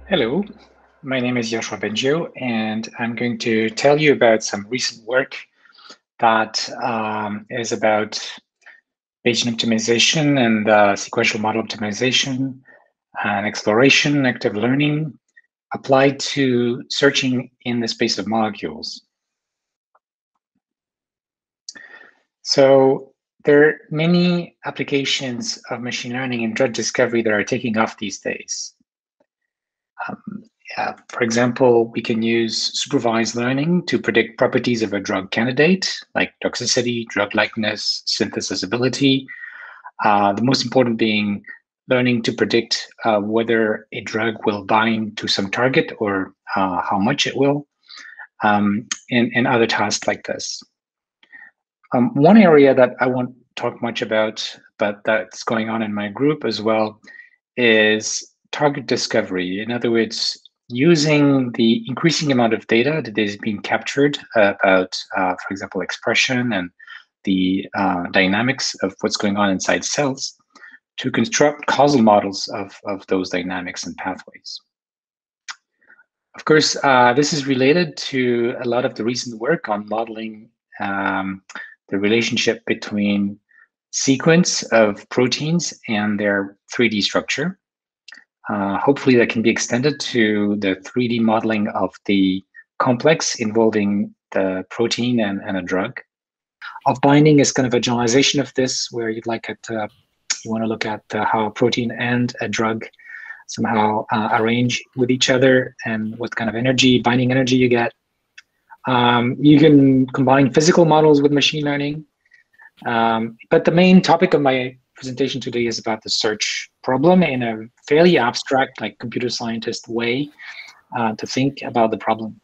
Hello, my name is Yoshua Bengio, and I'm going to tell you about some recent work that is about Bayesian optimization and sequential model optimization and exploration, active learning applied to searching in the space of molecules. So there are many applications of machine learning in drug discovery that are taking off these days. For example, we can use supervised learning to predict properties of a drug candidate, like toxicity, drug likeness, synthesizability. The most important being learning to predict whether a drug will bind to some target or how much it will, and other tasks like this. One area that I won't talk much about, but that's going on in my group as well, is target discovery. In other words, using the increasing amount of data that is being captured about, for example, expression and the dynamics of what's going on inside cells to construct causal models of those dynamics and pathways. Of course, this is related to a lot of the recent work on modeling the relationship between sequence of proteins and their 3D structure. Hopefully that can be extended to the 3D modeling of the complex involving the protein and a drug. Of binding is kind of a generalization of this, where you'd like it, you want to look at how a protein and a drug somehow arrange with each other and what kind of energy, binding energy you get. You can combine physical models with machine learning. But the main topic of my presentation today is about the search problem in a fairly abstract, like computer scientist way to think about the problem.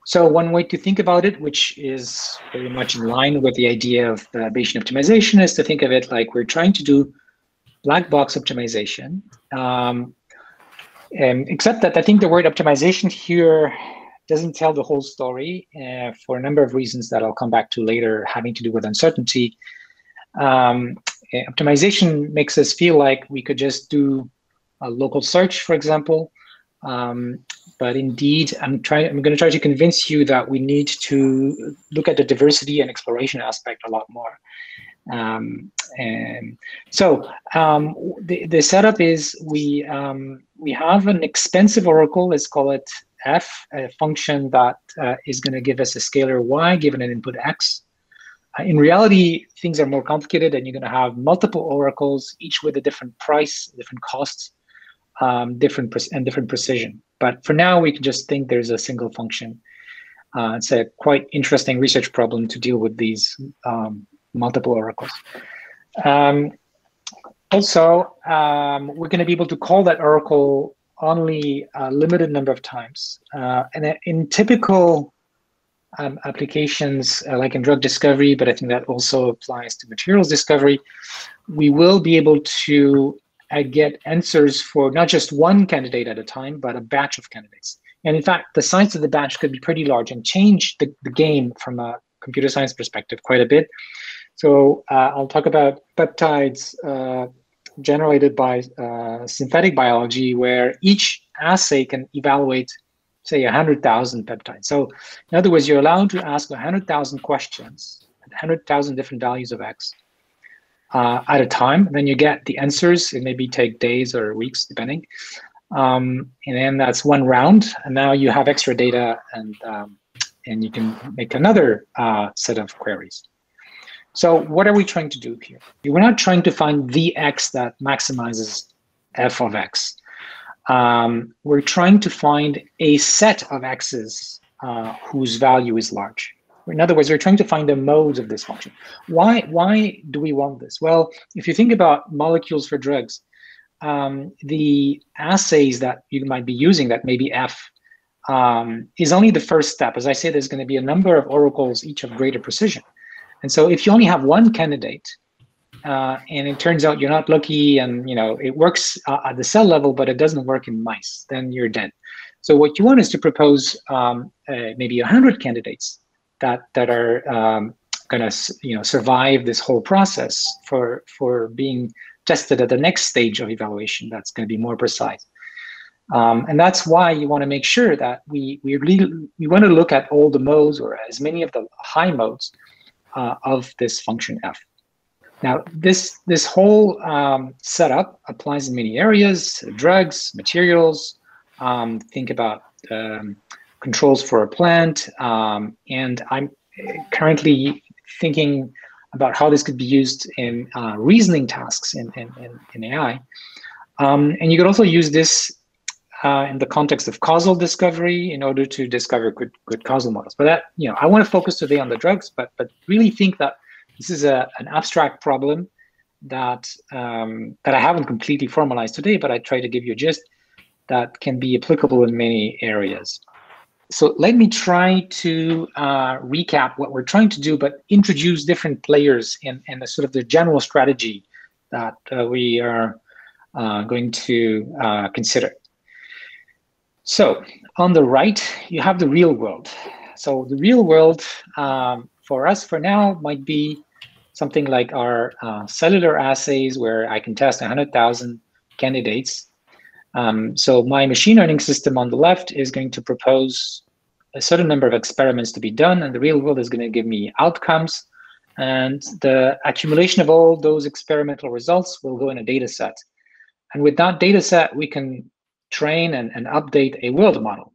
So one way to think about it, which is very much in line with the idea of Bayesian optimization, is to think of it like we're trying to do black box optimization. Except that I think the word optimization here doesn't tell the whole story for a number of reasons that I'll come back to later, having to do with uncertainty. Optimization makes us feel like we could just do a local search, for example. But indeed, I'm going to try to convince you that we need to look at the diversity and exploration aspect a lot more. And so the setup is we have an expensive oracle, let's call it f, a function that is going to give us a scalar y given an input x. In reality, things are more complicated, and you're going to have multiple oracles, each with a different price, different costs, different precision. But for now, we can just think there's a single function. It's a quite interesting research problem to deal with these multiple oracles. Also, we're going to be able to call that oracle only a limited number of times. And in typical applications, like in drug discovery, but I think that also applies to materials discovery, we will be able to get answers for not just one candidate at a time, but a batch of candidates. And in fact, the size of the batch could be pretty large and change the game from a computer science perspective quite a bit. So I'll talk about peptides generated by synthetic biology, where each assay can evaluate, say, 100,000 peptides. So in other words, you're allowed to ask 100,000 questions, 100,000 different values of X at a time. Then you get the answers. It maybe take days or weeks, depending. And then that's one round. And now you have extra data, and you can make another set of queries. So what are we trying to do here? We're not trying to find the X that maximizes f of X. We're trying to find a set of X's whose value is large. In other words, we're trying to find the modes of this function. Why do we want this? Well, if you think about molecules for drugs, the assays that you might be using, that maybe F, is only the first step. As I said, there's going to be a number of oracles, each of greater precision. And so if you only have one candidate, and it turns out you're not lucky, and it works at the cell level, but it doesn't work in mice, then you're dead. So what you want is to propose maybe 100 candidates that are going to survive this whole process for being tested at the next stage of evaluation. That's going to be more precise. And that's why you want to make sure that we want to look at all the modes, or as many of the high modes of this function f. Now, this whole setup applies in many areas: drugs, materials. Think about controls for a plant, and I'm currently thinking about how this could be used in reasoning tasks in AI. And you could also use this in the context of causal discovery in order to discover good causal models. But that, I want to focus today on the drugs, but really think that this is an abstract problem that that I haven't completely formalized today, but I try to give you a gist that can be applicable in many areas. So let me try to recap what we're trying to do, but introduce different players in the sort of the general strategy that we are going to consider. So on the right, you have the real world. So the real world for us for now might be something like our cellular assays, where I can test 100,000 candidates. So my machine learning system on the left is going to propose a certain number of experiments to be done, and the real world is going to give me outcomes. And the accumulation of all those experimental results will go in a data set. And with that data set, we can train and update a world model.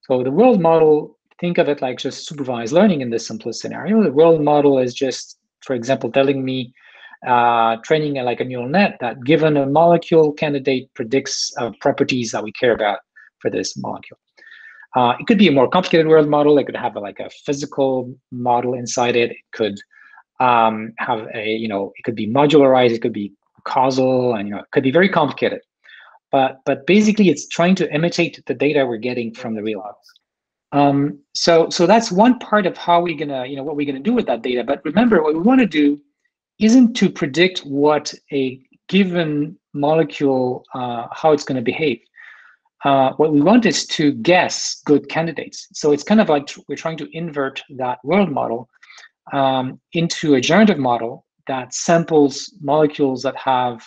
So the world model, think of it like just supervised learning in this simplest scenario. The world model is just, for example, telling me, training like a neural net, that given a molecule, candidate predicts properties that we care about for this molecule. It could be a more complicated world model. It could have like a physical model inside it. It could have a, it could be modularized. It could be causal, and it could be very complicated. But basically, it's trying to imitate the data we're getting from the real world. So that's one part of how we're gonna, what we're gonna do with that data. But remember, what we want to do isn't to predict what a given molecule, how it's going to behave. What we want is to guess good candidates. So it's kind of like we're trying to invert that world model into a generative model that samples molecules that have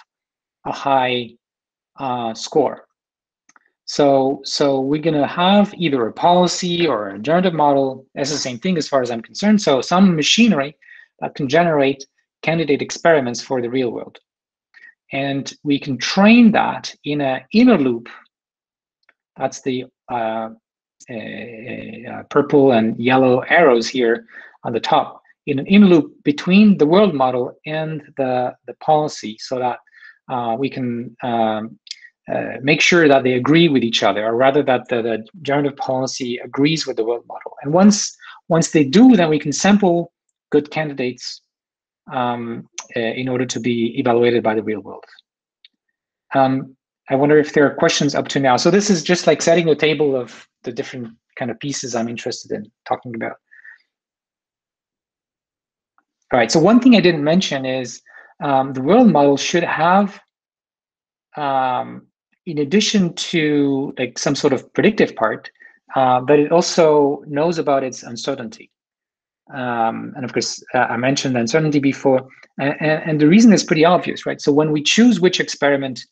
a high score. So we're going to have either a policy or a generative model. That's the same thing as far as I'm concerned. So some machinery that can generate candidate experiments for the real world. And we can train that in an inner loop. That's the purple and yellow arrows here on the top, in an inner loop between the world model and the policy, so that we can make sure that they agree with each other, or rather that the generative policy agrees with the world model. And once they do, then we can sample good candidates in order to be evaluated by the real world. I wonder if there are questions up to now. So this is just like setting the table of the different kind of pieces I'm interested in talking about. All right, so one thing I didn't mention is the world model should have, in addition to like some sort of predictive part, but it also knows about its uncertainty. And of course, I mentioned uncertainty before, and the reason is pretty obvious, right? So when we choose which experiment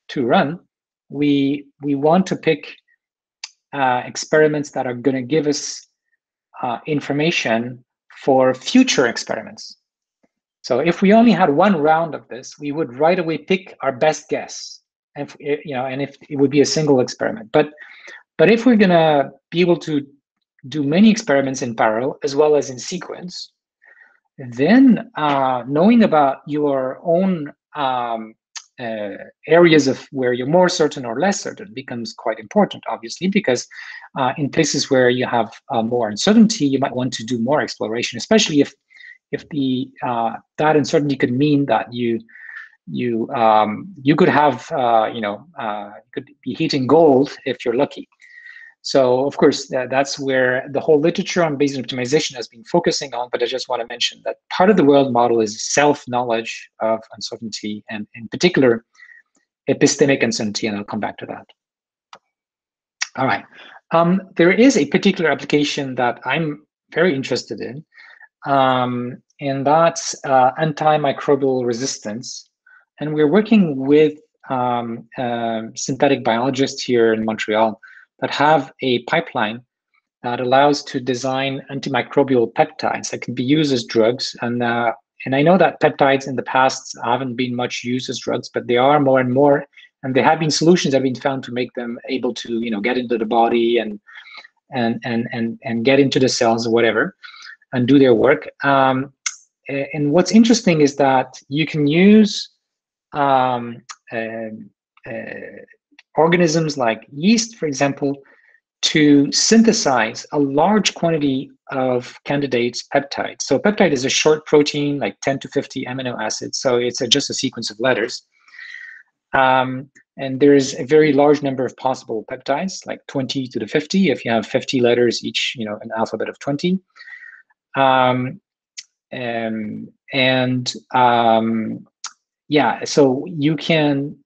to run, we want to pick experiments that are going to give us information for future experiments. So if we only had one round of this, we would right away pick our best guess, and if it would be a single experiment. But if we're going to be able to do many experiments in parallel as well as in sequence, then knowing about your own areas of where you're more certain or less certain becomes quite important, obviously, because in places where you have more uncertainty, you might want to do more exploration, especially if the that uncertainty could mean that you could have could be hitting gold if you're lucky. So of course, that's where the whole literature on Bayesian optimization has been focusing on, but I just want to mention that part of the world model is self-knowledge of uncertainty, and in particular, epistemic uncertainty, and I'll come back to that. All right. There is a particular application that I'm very interested in, and that's anti-microbial resistance. And we're working with synthetic biologists here in Montreal that have a pipeline that allows to design antimicrobial peptides that can be used as drugs. And I know that peptides in the past haven't been much used as drugs, but they are more and more. And there have been solutions that have been found to make them able to, get into the body and get into the cells or whatever, and do their work. And what's interesting is that you can use organisms like yeast, for example, to synthesize a large quantity of candidates peptides. So peptide is a short protein, like 10 to 50 amino acids. So it's just a sequence of letters. And there's a very large number of possible peptides, like 20 to the 50. If you have 50 letters each, an alphabet of 20. Yeah, so you can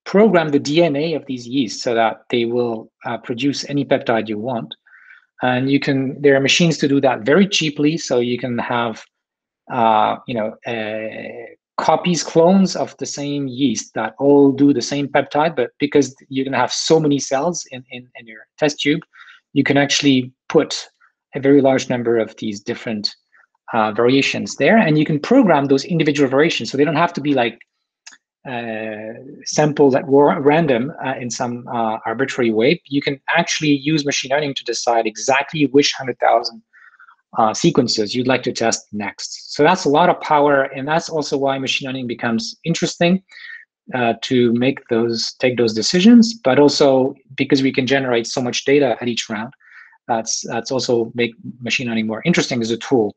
program the DNA of these yeasts so that they will produce any peptide you want. And there are machines to do that very cheaply. So you can have, copies, clones of the same yeast that all do the same peptide, but because you're going to have so many cells in your test tube, you can actually put a very large number of these different variations there, and you can program those individual variations. So they don't have to be like samples at random in some arbitrary way. You can actually use machine learning to decide exactly which 100,000 sequences you'd like to test next. So that's a lot of power, and that's also why machine learning becomes interesting to take those decisions, but also because we can generate so much data at each round, that's also make machine learning more interesting as a tool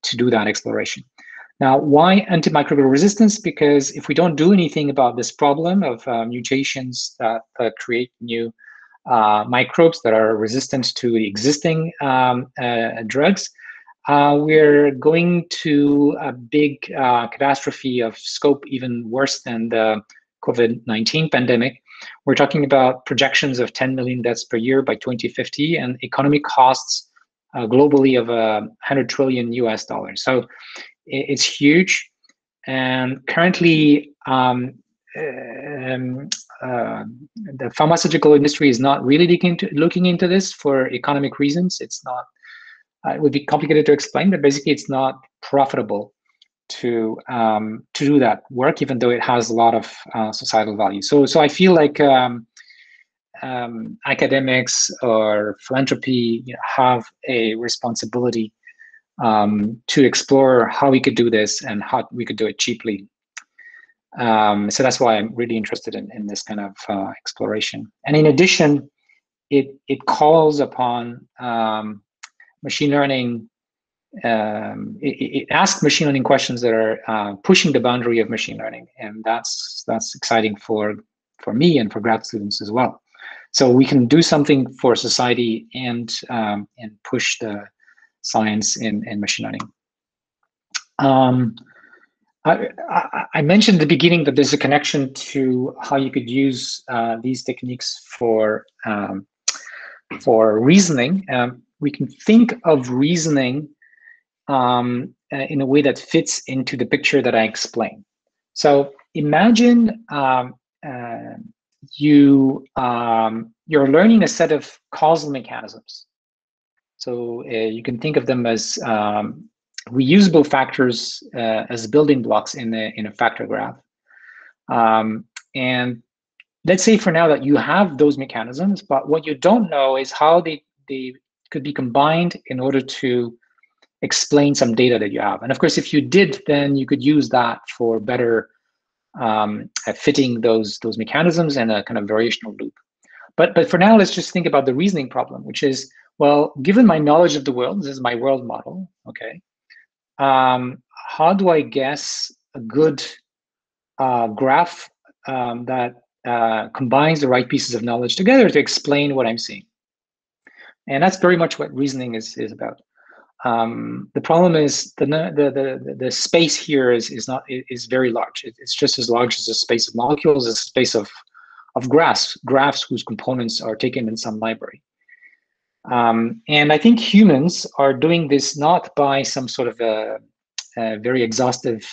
to do that exploration. Now, why antimicrobial resistance? Because if we don't do anything about this problem of mutations that create new microbes that are resistant to the existing drugs, we're going to a big catastrophe of scope even worse than the COVID-19 pandemic. We're talking about projections of 10 million deaths per year by 2050 and economic costs globally of $100 trillion US. So it's huge. And currently, the pharmaceutical industry is not really looking into this for economic reasons. It's not, it would be complicated to explain, but basically it's not profitable to do that work, even though it has a lot of societal value. So I feel like academics or philanthropy have a responsibility to explore how we could do this and how we could do it cheaply. So that's why I'm really interested in this kind of exploration. And in addition, it calls upon machine learning. It asks machine learning questions that are pushing the boundary of machine learning, and that's exciting for me and for grad students as well. So we can do something for society and push the science in machine learning. I mentioned at the beginning that there's a connection to how you could use these techniques for reasoning. We can think of reasoning in a way that fits into the picture that I explained. So imagine you're learning a set of causal mechanisms. So you can think of them as reusable factors as building blocks in a factor graph. And let's say for now that you have those mechanisms, but what you don't know is how they could be combined in order to explain some data that you have. And of course, if you did, then you could use that for better at fitting those mechanisms and a kind of variational loop. But for now, let's just think about the reasoning problem, which is, well, given my knowledge of the world, this is my world model, okay, how do I guess a good graph that combines the right pieces of knowledge together to explain what I'm seeing? And that's very much what reasoning is about. The problem is the space here is very large. It's just as large as the space of molecules, as a space of graphs whose components are taken in some library. And I think humans are doing this not by some sort of a very exhaustive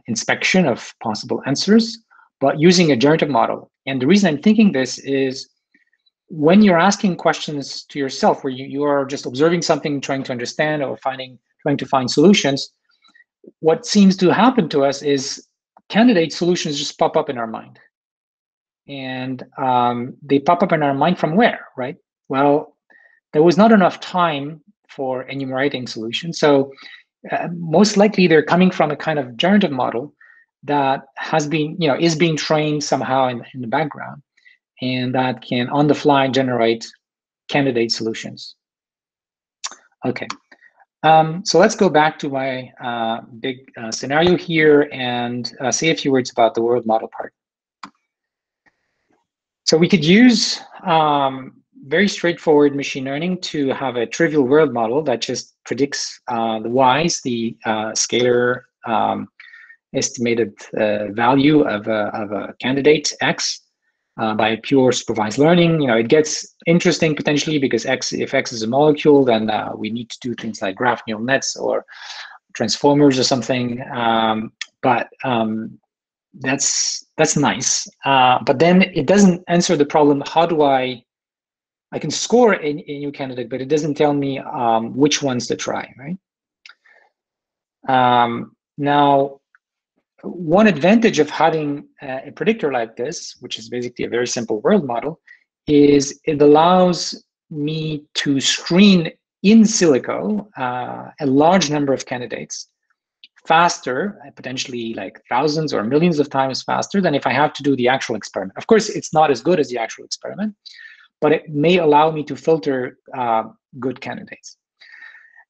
inspection of possible answers, but using a generative model. And the reason I'm thinking this is when you're asking questions to yourself, where you are just observing something, trying to understand or trying to find solutions, what seems to happen to us is candidate solutions just pop up in our mind. And they pop up in our mind from where, right? Well, there was not enough time for enumerating solutions. So most likely they're coming from a kind of generative model that has been, is being trained somehow in the background, and that can on the fly generate candidate solutions. Okay, so let's go back to my big scenario here and say a few words about the world model part. So we could use very straightforward machine learning to have a trivial world model that just predicts the y's, the scalar estimated value of a candidate x by pure supervised learning. It gets interesting potentially because if x is a molecule, then we need to do things like graph neural nets or transformers or something. But that's nice. But then it doesn't answer the problem. How do I can score a new candidate, but it doesn't tell me which ones to try, right? Now, one advantage of having a predictor like this, which is basically a very simple world model, is it allows me to screen in silico a large number of candidates faster, potentially like thousands or millions of times faster than if I have to do the actual experiment. Of course, it's not as good as the actual experiment, but it may allow me to filter good candidates.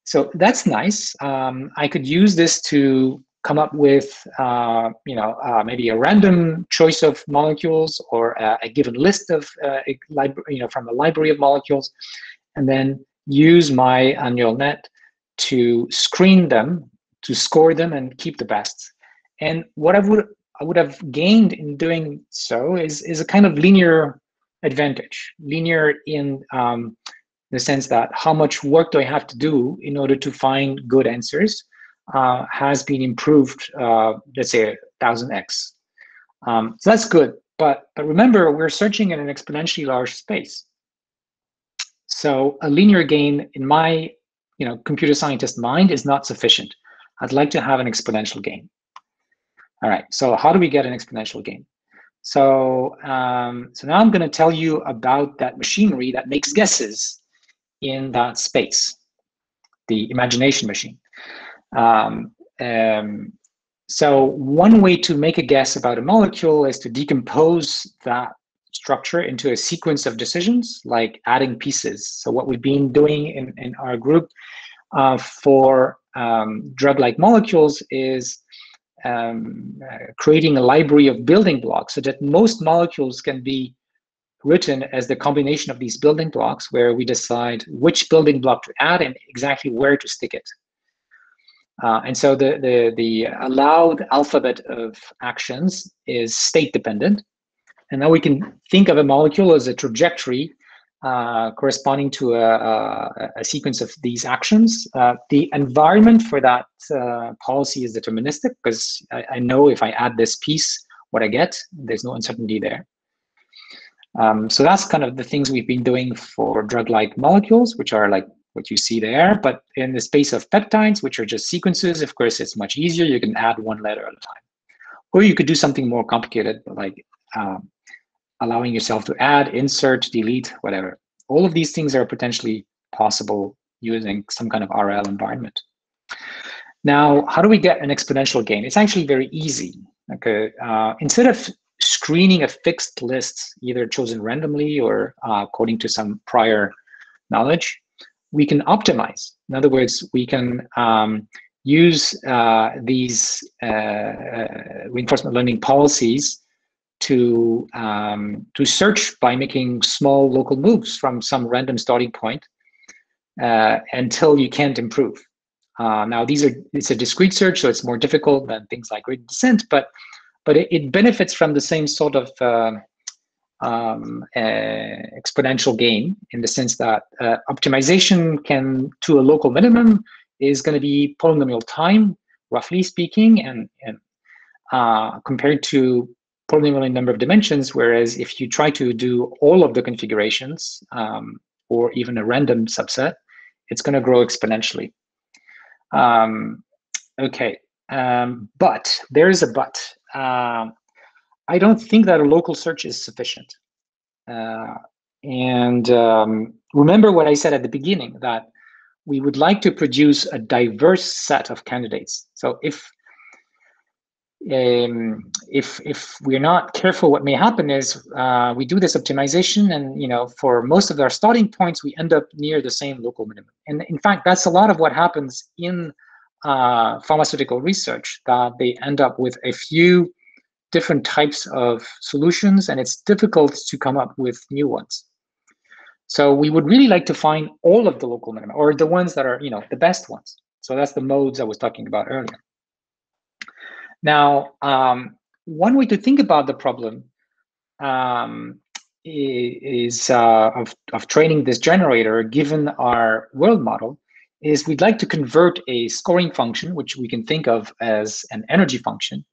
So that's nice. I could use this to come up with, maybe a random choice of molecules or a given list of, from a library of molecules, and then use my neural net to screen them, to score them, and keep the best. And what I would have gained in doing so is a kind of linear advantage. Linear in the sense that how much work do I have to do in order to find good answers has been improved, let's say 1000x. So that's good. But remember, we're searching in an exponentially large space. So a linear gain in my computer scientist mind is not sufficient. I'd like to have an exponential gain. All right, so how do we get an exponential gain? So, so now I'm going to tell you about that machinery that makes guesses in that space, the imagination machine. So one way to make a guess about a molecule is to decompose that structure into a sequence of decisions, like adding pieces. So what we've been doing in our group for drug-like molecules is creating a library of building blocks so that most molecules can be written as the combination of these building blocks, where we decide which building block to add and exactly where to stick it. And so the allowed alphabet of actions is state dependent. And now we can think of a molecule as a trajectory corresponding to a sequence of these actions. The environment for that policy is deterministic, because I know if I add this piece, what I get. There's no uncertainty there. So that's kind of the things we've been doing for drug-like molecules, which are like what you see there. But in the space of peptides, which are just sequences, of course, it's much easier. You can add one letter at a time. Or you could do something more complicated, like allowing yourself to add, insert, delete, whatever. All of these things are potentially possible using some kind of RL environment. Now, how do we get an exponential gain? It's actually very easy. Okay, instead of screening a fixed list, either chosen randomly or according to some prior knowledge, we can optimize. In other words, we can use these reinforcement learning policies to search by making small local moves from some random starting point until you can't improve. Now, it's a discrete search, so it's more difficult than things like gradient descent, but it benefits from the same sort of exponential gain, in the sense that optimization can, to a local minimum, is going to be polynomial time, roughly speaking, and compared to polynomial number of dimensions, whereas if you try to do all of the configurations, or even a random subset, it's going to grow exponentially. Okay, but there is a but. I don't think that a local search is sufficient. Remember what I said at the beginning, that we would like to produce a diverse set of candidates. So if we're not careful, what may happen is we do this optimization, and for most of our starting points, we end up near the same local minimum. And in fact, that's a lot of what happens in pharmaceutical research, that they end up with a few different types of solutions, and it's difficult to come up with new ones. So we would really like to find all of the local minima, or the ones that are the best ones. So that's the modes I was talking about earlier. Now, one way to think about the problem is of training this generator, given our world model, is we'd like to convert a scoring function, which we can think of as an energy function,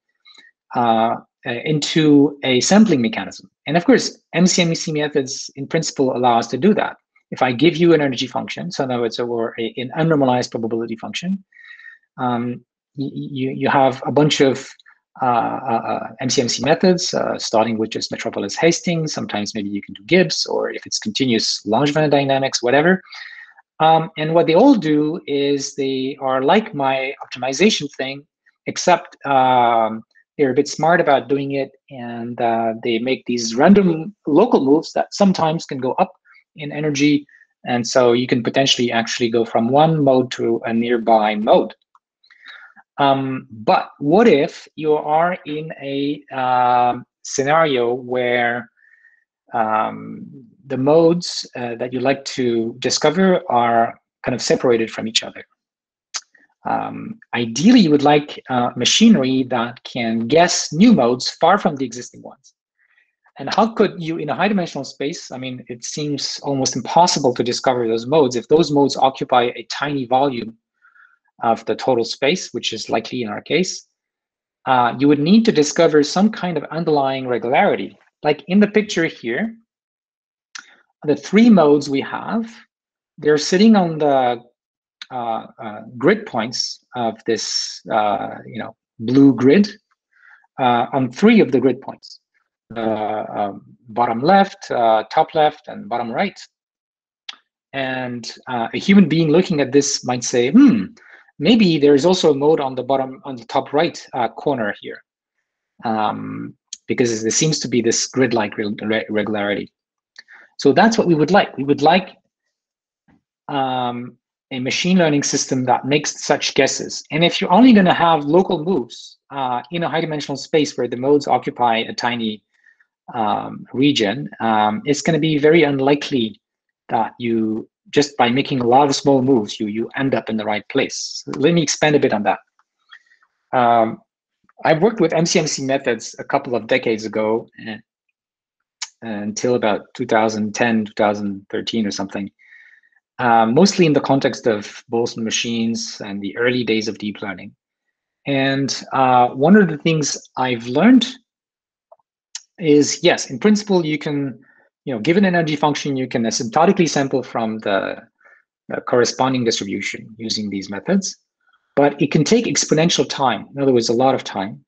into a sampling mechanism. And of course, MCMC methods in principle allow us to do that. If I give you an energy function, so in other words, or an unnormalized probability function, you have a bunch of MCMC methods, starting with just Metropolis Hastings. Sometimes maybe you can do Gibbs, or if it's continuous Langevin dynamics, whatever. And what they all do is they are like my optimization thing, except they're a bit smart about doing it, and they make these random local moves that sometimes can go up in energy. And so you can potentially actually go from one mode to a nearby mode. But what if you are in a scenario where the modes that you like to discover are kind of separated from each other? Ideally, you would like machinery that can guess new modes far from the existing ones. And how could you, in a high-dimensional space, I mean, it seems almost impossible to discover those modes if those modes occupy a tiny volume of the total space, which is likely in our case. You would need to discover some kind of underlying regularity. Like in the picture here, the three modes we have, they're sitting on the grid points of this blue grid on three of the grid points, bottom left, top left, and bottom right. And a human being looking at this might say, maybe there's also a mode on the top right corner here, because there seems to be this grid-like regularity. So that's what we would like. We would like a machine learning system that makes such guesses. And if you're only going to have local moves in a high-dimensional space where the modes occupy a tiny region, it's going to be very unlikely that you, just by making a lot of small moves, you end up in the right place. So let me expand a bit on that. I've worked with MCMC methods a couple of decades ago, until about 2010, 2013 or something, mostly in the context of Boltzmann machines and the early days of deep learning. And one of the things I've learned is, yes, in principle, you can, given an energy function, you can asymptotically sample from the corresponding distribution using these methods. But it can take exponential time, in other words, a lot of time,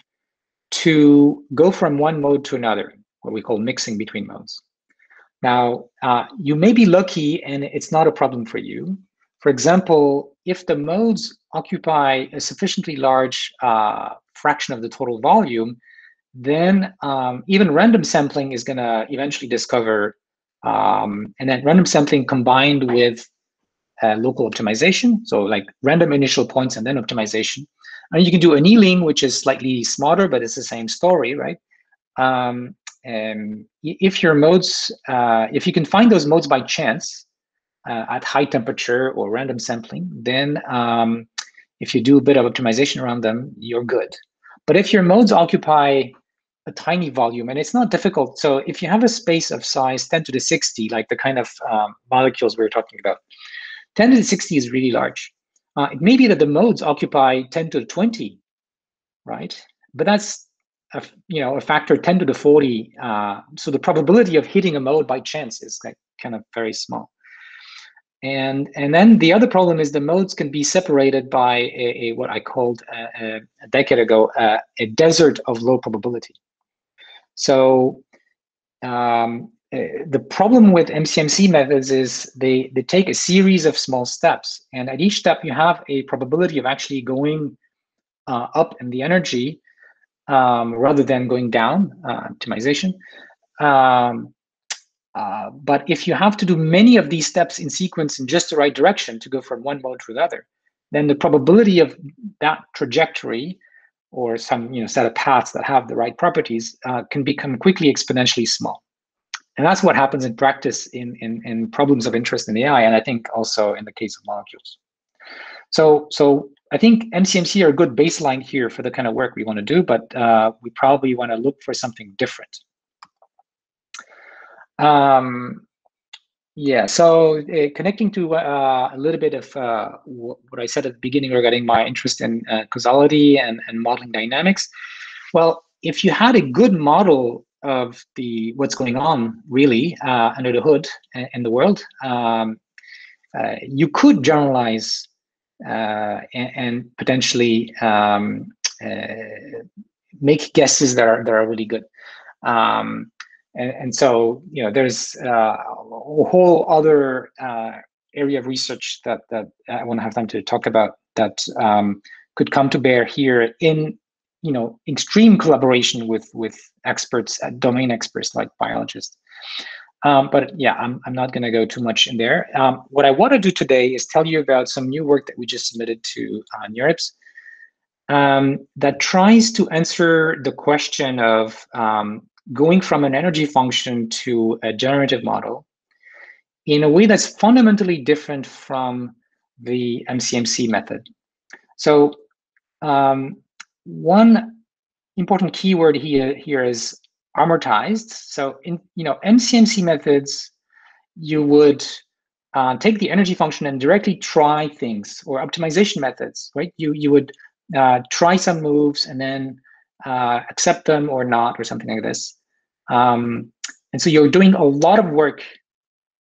to go from one mode to another, what we call mixing between modes. Now, you may be lucky and it's not a problem for you. For example, if the modes occupy a sufficiently large fraction of the total volume, then even random sampling is going to eventually discover, and then random sampling combined with local optimization, so like random initial points and then optimization. And you can do annealing, which is slightly smarter, but it's the same story, right? If your modes, if you can find those modes by chance at high temperature or random sampling, then if you do a bit of optimization around them, you're good. But if your modes occupy a tiny volume, and it's not difficult, so if you have a space of size 10 to the 60, like the kind of molecules we were talking about, 10 to the 60 is really large. It may be that the modes occupy 10 to the 20, right? But that's a factor 10 to the 40. So the probability of hitting a mode by chance is like kind of very small. And then the other problem is the modes can be separated by what I called a decade ago a desert of low probability. So the problem with MCMC methods is they take a series of small steps, and at each step you have a probability of actually going up in the energy rather than going down, optimization. But if you have to do many of these steps in sequence in just the right direction to go from one mode to another, then the probability of that trajectory or some set of paths that have the right properties can become quickly exponentially small. And that's what happens in practice in problems of interest in AI, and I think also in the case of molecules. So I think MCMC are a good baseline here for the kind of work we want to do, but we probably want to look for something different. Yeah, so connecting to a little bit of what I said at the beginning regarding my interest in causality and modeling dynamics. Well, if you had a good model of what's going on really under the hood in the world, you could generalize and potentially make guesses that are really good. And so, there's a whole other area of research that I won't have time to talk about that could come to bear here in, extreme collaboration with experts, domain experts like biologists. But yeah, I'm not going to go too much in there. What I want to do today is tell you about some new work that we just submitted to NeurIPS that tries to answer the question of going from an energy function to a generative model in a way that's fundamentally different from the MCMC method. So one important keyword here is amortized. So in MCMC methods, you would take the energy function and directly try things, or optimization methods, right? You would try some moves and then accept them or not, or something like this. And so you're doing a lot of work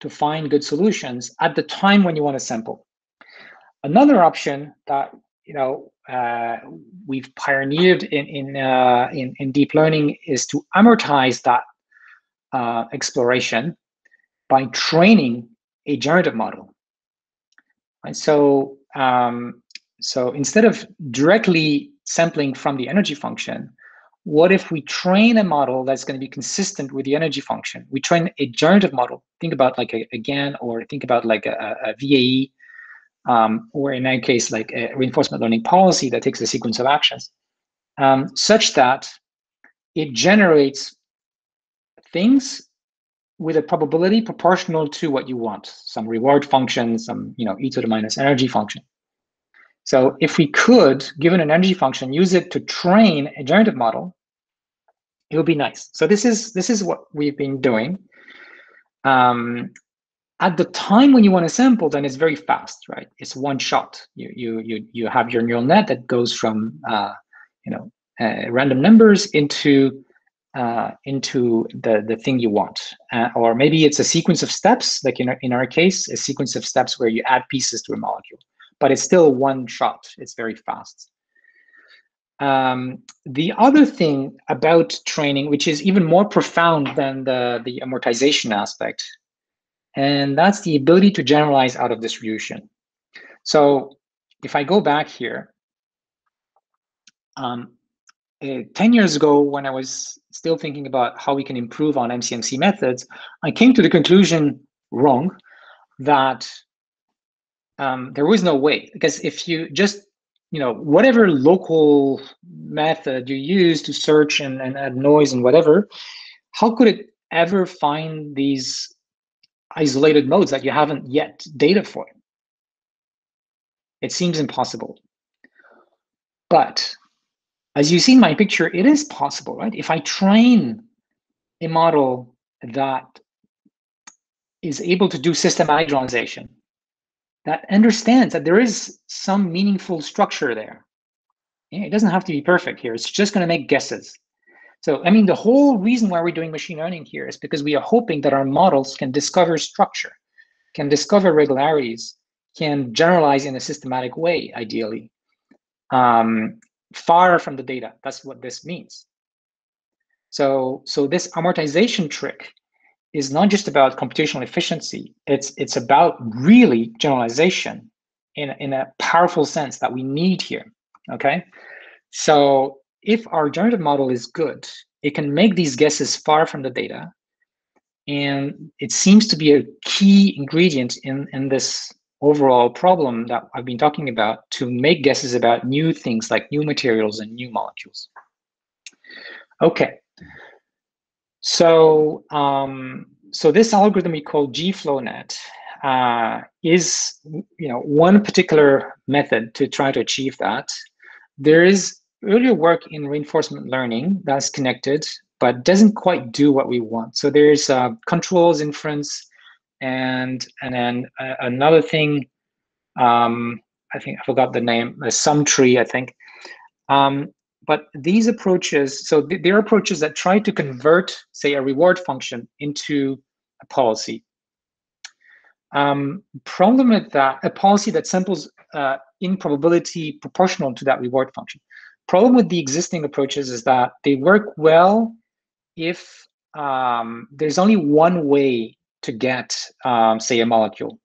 to find good solutions at the time when you want to sample. Another option that we've pioneered in deep learning is to amortize that exploration by training a generative model. And so instead of directly sampling from the energy function, what if we train a model that's going to be consistent with the energy function? We train a generative model. Think about like a GAN, or think about like a VAE, or in that case, like a reinforcement learning policy that takes a sequence of actions, such that it generates things with a probability proportional to what you want, some reward function, some e to the minus energy function. So if we could, given an energy function, use it to train a generative model, it would be nice. So this is what we've been doing. At the time when you want to sample, then it's very fast, right? It's one shot. You have your neural net that goes from random numbers into the thing you want, or maybe it's a sequence of steps, like in our case, a sequence of steps where you add pieces to a molecule, but it's still one shot. It's very fast. The other thing about training, which is even more profound than the amortization aspect, and that's the ability to generalize out of distribution. So if I go back here, 10 years ago, when I was still thinking about how we can improve on MCMC methods, I came to the conclusion, wrong, that there was no way. Because if you just, whatever local method you use to search and add noise and whatever, how could it ever find these isolated modes that you haven't yet data for? It seems impossible. But as you see in my picture, it is possible, right? If I train a model that is able to do systematic generalization, that understands that there is some meaningful structure there. It doesn't have to be perfect here. It's just going to make guesses. So, I mean, the whole reason why we're doing machine learning here is because we are hoping that our models can discover structure, can discover regularities, can generalize in a systematic way, ideally, far from the data. That's what this means. So this amortization trick is not just about computational efficiency. It's about really generalization in a powerful sense that we need here. Okay, so if our generative model is good, it can make these guesses far from the data, and it seems to be a key ingredient in this overall problem that I've been talking about, to make guesses about new things like new materials and new molecules. Okay, so so this algorithm we call GFlowNet is, one particular method to try to achieve that. There is earlier work in reinforcement learning that's connected, but doesn't quite do what we want. So there's controls inference, and then another thing. I think I forgot the name. A sum tree, I think. But these approaches, so there are approaches that try to convert, say, a reward function into a policy. Problem with that, a policy that samples in probability proportional to that reward function. Problem with the existing approaches is that they work well if there's only one way to get, say, a molecule.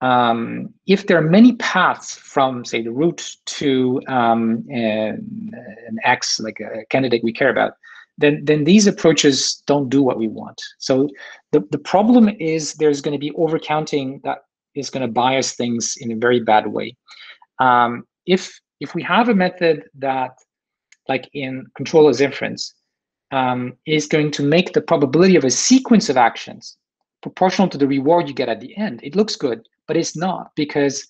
If there are many paths from, say, the root to an X, like a candidate we care about, then these approaches don't do what we want. So the problem is there's going to be overcounting that is going to bias things in a very bad way. If we have a method that, like in control as inference, is going to make the probability of a sequence of actions proportional to the reward you get at the end, it looks good, but it's not, because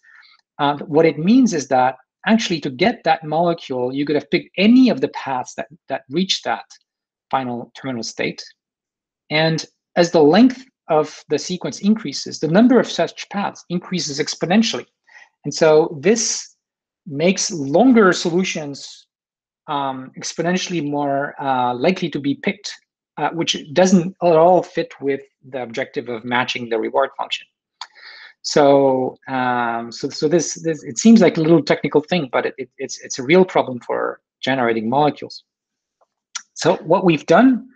what it means is that actually to get that molecule, you could have picked any of the paths that reach that final terminal state. And as the length of the sequence increases, the number of such paths increases exponentially. And so this makes longer solutions exponentially more likely to be picked, which doesn't at all fit with the objective of matching the reward function. So this it seems like a little technical thing, but it's a real problem for generating molecules. So what we've done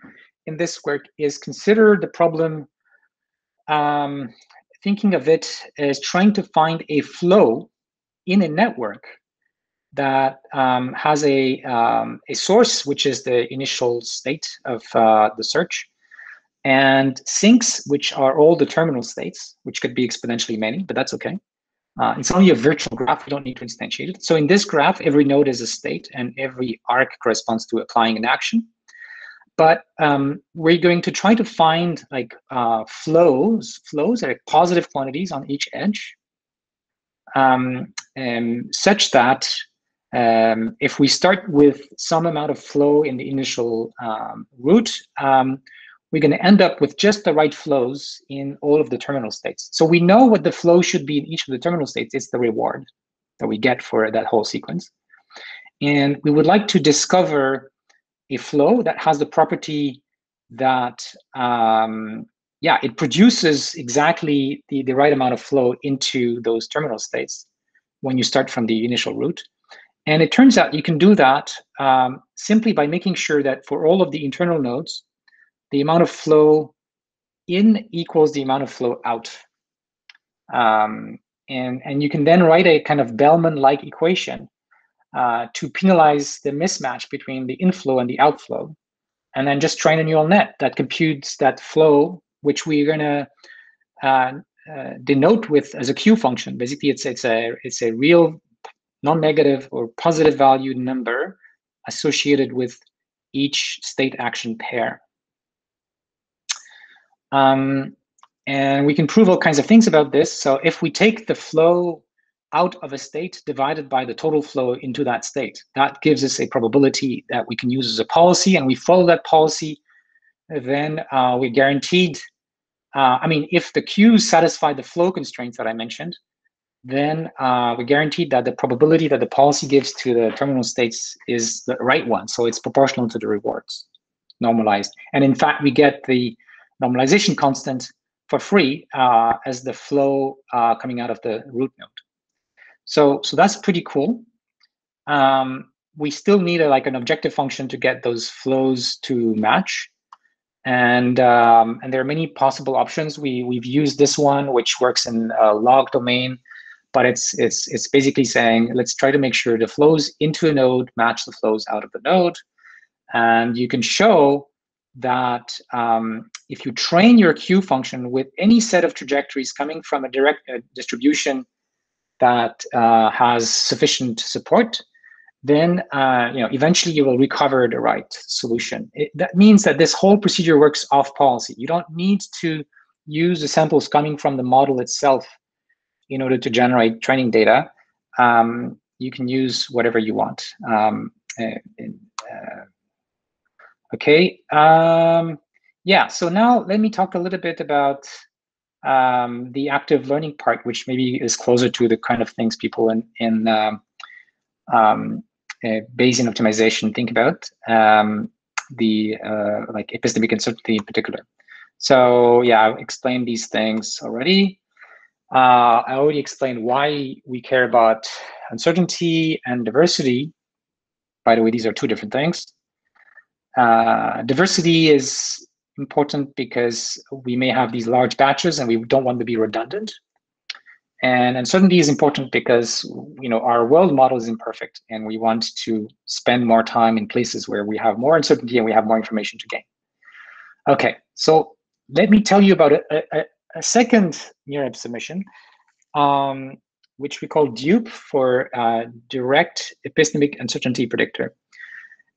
in this work is consider the problem, thinking of it as trying to find a flow in a network that has a source, which is the initial state of the search, and sinks, which are all the terminal states, which could be exponentially many, but that's okay. It's only a virtual graph. We don't need to instantiate it. So in this graph, every node is a state, and every arc corresponds to applying an action. But we're going to try to find like flows like positive quantities on each edge, such that if we start with some amount of flow in the initial route, we're going to end up with just the right flows in all of the terminal states. So we know what the flow should be in each of the terminal states. It's the reward that we get for that whole sequence. And we would like to discover a flow that has the property that, it produces exactly the right amount of flow into those terminal states when you start from the initial route. And it turns out you can do that simply by making sure that for all of the internal nodes, the amount of flow in equals the amount of flow out. And you can then write a kind of Bellman-like equation to penalize the mismatch between the inflow and the outflow, and then just train a neural net that computes that flow, which we're going to denote with as a Q function. Basically, it's a real non-negative or positive valued number associated with each state action pair. And we can prove all kinds of things about this. So if we take the flow out of a state divided by the total flow into that state, that gives us a probability that we can use as a policy, and we follow that policy, then we're guaranteed, if the Q's satisfy the flow constraints that I mentioned, then we guarantee that the probability that the policy gives to the terminal states is the right one. So it's proportional to the rewards, normalized. And in fact, we get the normalization constant for free as the flow coming out of the root node. So that's pretty cool. We still need an objective function to get those flows to match. And there are many possible options. We've used this one, which works in a log domain, but it's basically saying, let's try to make sure the flows into a node match the flows out of the node. And you can show that if you train your Q function with any set of trajectories coming from a direct distribution that has sufficient support, then eventually you will recover the right solution. That means that this whole procedure works off policy. You don't need to use the samples coming from the model itself in order to generate training data. You can use whatever you want. Okay. Yeah. So now let me talk a little bit about the active learning part, which maybe is closer to the kind of things people in Bayesian optimization think about, like epistemic uncertainty in particular. So yeah, I've explained these things already. I already explained why we care about uncertainty and diversity. By the way, these are two different things. Diversity is important because we may have these large batches and we don't want to be redundant. And uncertainty is important because our world model is imperfect and we want to spend more time in places where we have more uncertainty and we have more information to gain. Okay, so let me tell you about a second NeurIP submission, which we call DUPE for Direct Epistemic Uncertainty Predictor.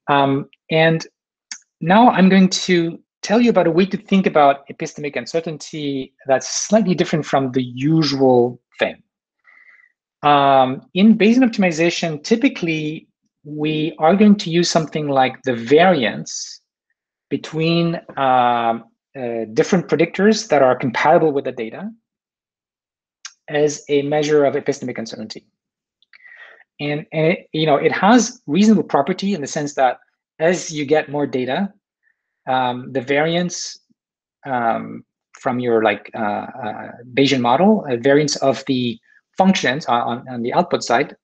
And now I'm going to tell you about a way to think about epistemic uncertainty that's slightly different from the usual thing. In Bayesian optimization, typically, we are going to use something like the variance between different predictors that are compatible with the data as a measure of epistemic uncertainty. And it has reasonable property in the sense that as you get more data, the variance from your Bayesian model, a variance of the functions on the output side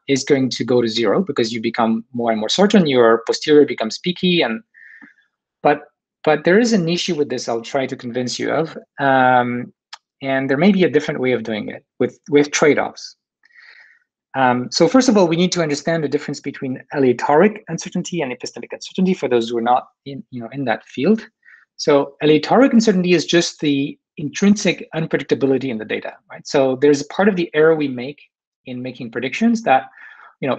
is going to go to zero because you become more and more certain. Your posterior becomes peaky, but there is an issue with this. I'll try to convince you of, and there may be a different way of doing it with trade-offs. So first of all, we need to understand the difference between aleatoric uncertainty and epistemic uncertainty for those who are not in that field. So aleatoric uncertainty is just the intrinsic unpredictability in the data, right? So there's a part of the error we make in making predictions that,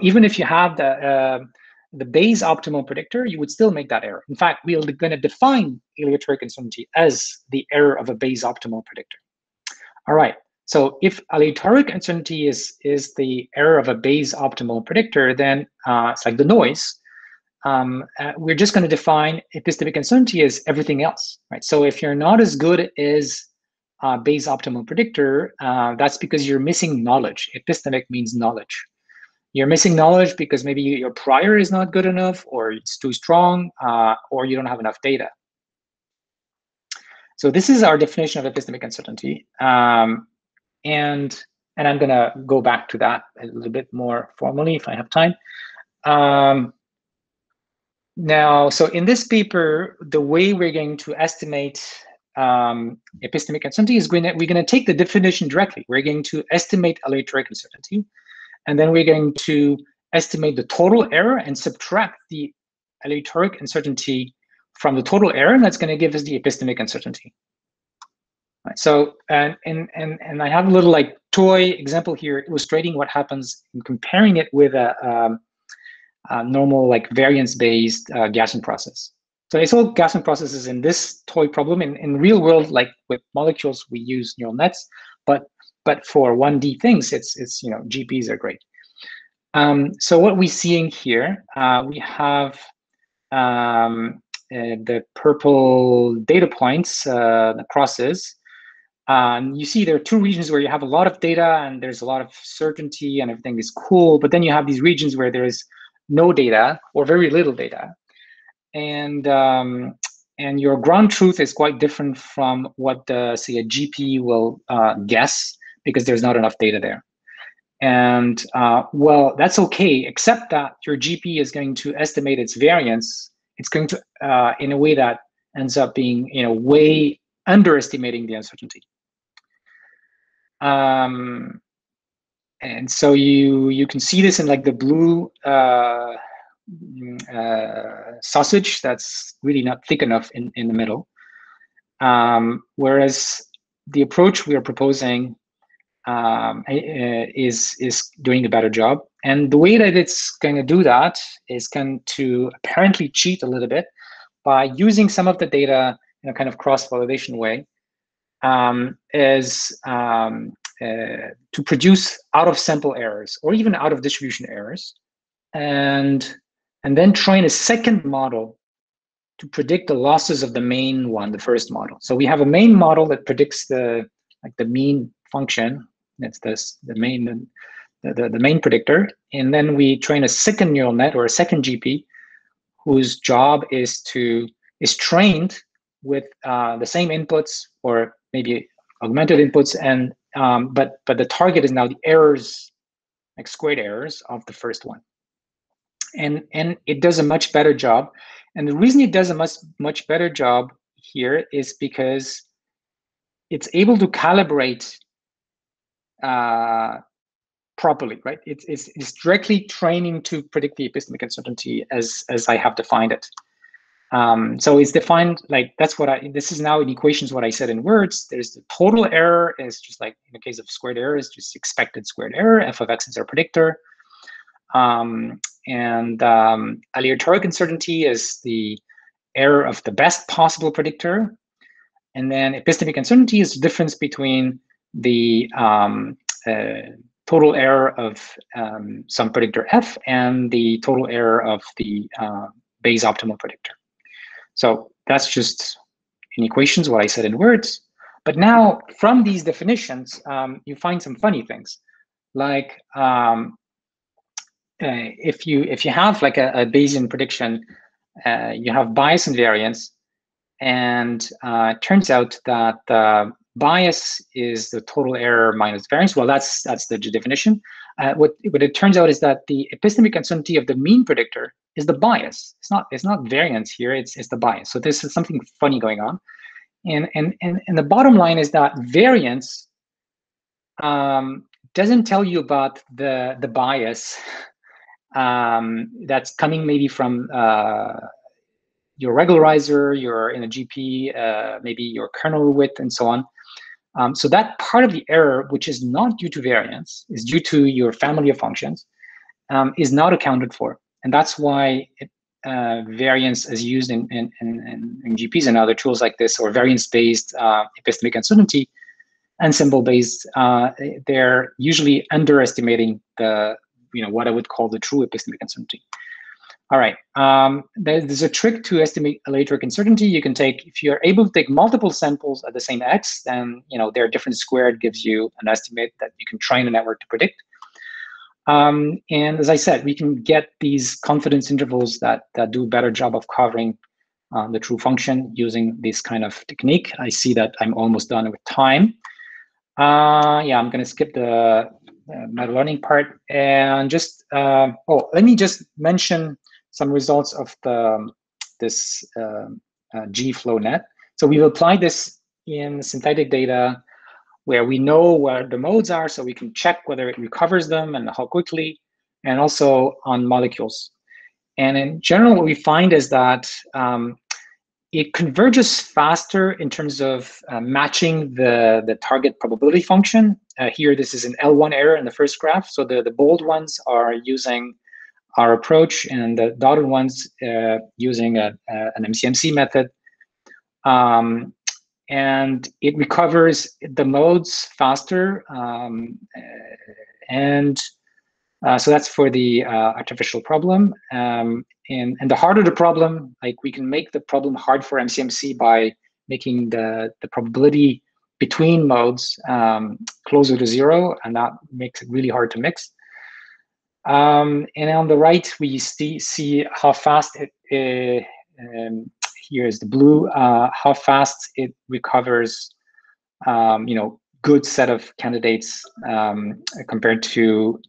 even if you have the Bayes optimal predictor, you would still make that error. In fact, we're going to define aleatoric uncertainty as the error of a Bayes optimal predictor. All right. So if aleatoric uncertainty is the error of a Bayes optimal predictor, then it's like the noise. We're just going to define epistemic uncertainty as everything else, right? So if you're not as good as Bayes optimal predictor, that's because you're missing knowledge. Epistemic means knowledge. You're missing knowledge because maybe your prior is not good enough, or it's too strong, or you don't have enough data. So this is our definition of epistemic uncertainty. And I'm going to go back to that a little bit more formally if I have time. Now, so in this paper, the way we're going to estimate epistemic uncertainty is we're going to take the definition directly. We're going to estimate aleatoric uncertainty, and then we're going to estimate the total error and subtract the aleatoric uncertainty from the total error, and that's going to give us the epistemic uncertainty. Right, so, and I have a little toy example here illustrating what happens in comparing it with a normal variance-based Gaussian process. So it's all Gaussian processes in this toy problem. In real world, with molecules, we use neural nets, but for 1D things, it's GPs are great. So what we're seeing here, we have the purple data points, the crosses. You see there are two regions where you have a lot of data and there's a lot of certainty and everything is cool, but then you have these regions where there is no data or very little data. And your ground truth is quite different from what, say, a GP will guess, because there's not enough data there. And well, that's okay, except that your GP is going to estimate its variance. It's going to, in a way that ends up being, way underestimating the uncertainty. And so you can see this in like the blue sausage that's really not thick enough in the middle. Whereas the approach we are proposing is doing a better job. And the way that it's going to do that is going to apparently cheat a little bit by using some of the data in a kind of cross-validation way, to produce out-of-sample errors or even out-of-distribution errors, and then train a second model to predict the losses of the main one, the first model. So we have a main model that predicts the mean function. That's the main predictor, and then we train a second neural net or a second GP, whose job is trained with the same inputs or maybe augmented inputs, and but the target is now the errors, like squared errors of the first one. And it does a much better job. And the reason it does a much better job here is because it's able to calibrate properly, right? It's directly training to predict the epistemic uncertainty as I have defined it. So it's defined like, this is now in equations what I said in words. There's the total error is just like in the case of squared error is just expected squared error. F of x is our predictor. Aleatoric uncertainty is the error of the best possible predictor. And then epistemic uncertainty is the difference between the total error of some predictor f and the total error of the Bayes optimal predictor. So that's just in equations what I said in words. But now from these definitions, you find some funny things, like if you have like a Bayesian prediction, you have bias and variance, and it turns out that bias is the total error minus variance. Well, that's the definition. What it turns out is that the epistemic uncertainty of the mean predictor is the bias. It's not variance here. It's the bias. So this is something funny going on. And the bottom line is that variance doesn't tell you about the bias that's coming maybe from your regularizer, your in a GP, maybe your kernel width, and so on. So that part of the error, which is not due to variance, is due to your family of functions, is not accounted for. And that's why variance is used in GPs and other tools like this, or variance-based epistemic uncertainty and symbol-based. They're usually underestimating the, what I would call the true epistemic uncertainty. All right, there's a trick to estimate aleatoric uncertainty. You can take, if you're able to take multiple samples at the same x, then their difference squared gives you an estimate that you can train a network to predict. And as I said, we can get these confidence intervals that do a better job of covering the true function using this kind of technique. I see that I'm almost done with time. Yeah, I'm going to skip the meta learning part and just let me just mention some results of this GFlowNet. So we've applied this in synthetic data where we know where the modes are, so we can check whether it recovers them and how quickly, and also on molecules. And in general, what we find is that it converges faster in terms of matching the target probability function. Here, this is an L1 error in the first graph. So the bold ones are using our approach, and the dotted ones using an MCMC method. And it recovers the modes faster. So that's for the artificial problem. And the harder the problem, like we can make the problem hard for MCMC by making the probability between modes closer to 0, and that makes it really hard to mix. And on the right, we see how fast it, here is the blue, how fast it recovers, good set of candidates compared to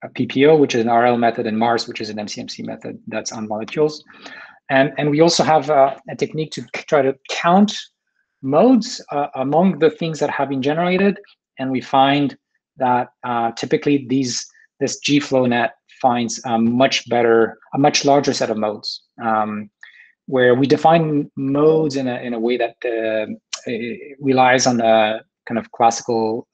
a PPO, which is an RL method, and Mars, which is an MCMC method that's on molecules. And we also have a technique to try to count modes among the things that have been generated, and we find that typically this G-flow net finds a much larger set of modes, where we define modes in a way that relies on the kind of classical